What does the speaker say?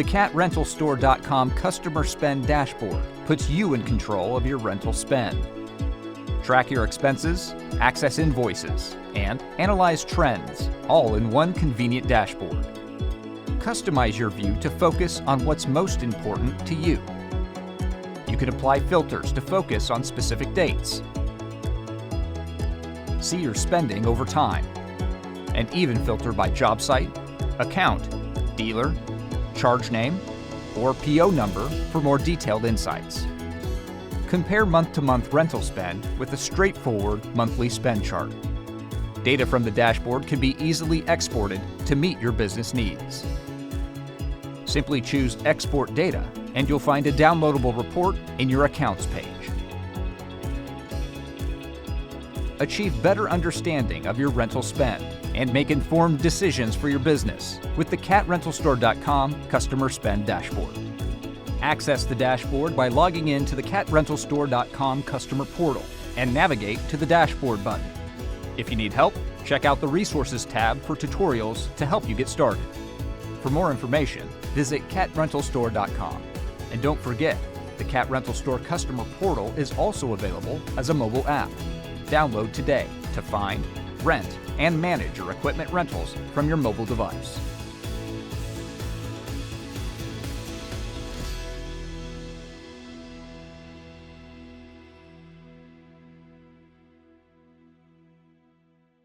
The CatRentalStore.com Customer Spend Dashboard puts you in control of your rental spend. Track your expenses, access invoices, and analyze trends, all in one convenient dashboard. Customize your view to focus on what's most important to you. You can apply filters to focus on specific dates. See your spending over time, and even filter by job site, account, dealer, charge name, or PO number for more detailed insights. Compare month-to-month rental spend with a straightforward monthly spend chart. Data from the dashboard can be easily exported to meet your business needs. Simply choose Export Data, and you'll find a downloadable report in your Accounts page. Achieve better understanding of your rental spend and make informed decisions for your business with the CatRentalStore.com Customer Spend Dashboard. Access the dashboard by logging in to the CatRentalStore.com Customer Portal and navigate to the Dashboard button. If you need help, check out the Resources tab for tutorials to help you get started. For more information, visit CatRentalStore.com. And don't forget, the Cat Rental Store Customer Portal is also available as a mobile app. Download today to find, rent, and manage your equipment rentals from your mobile device.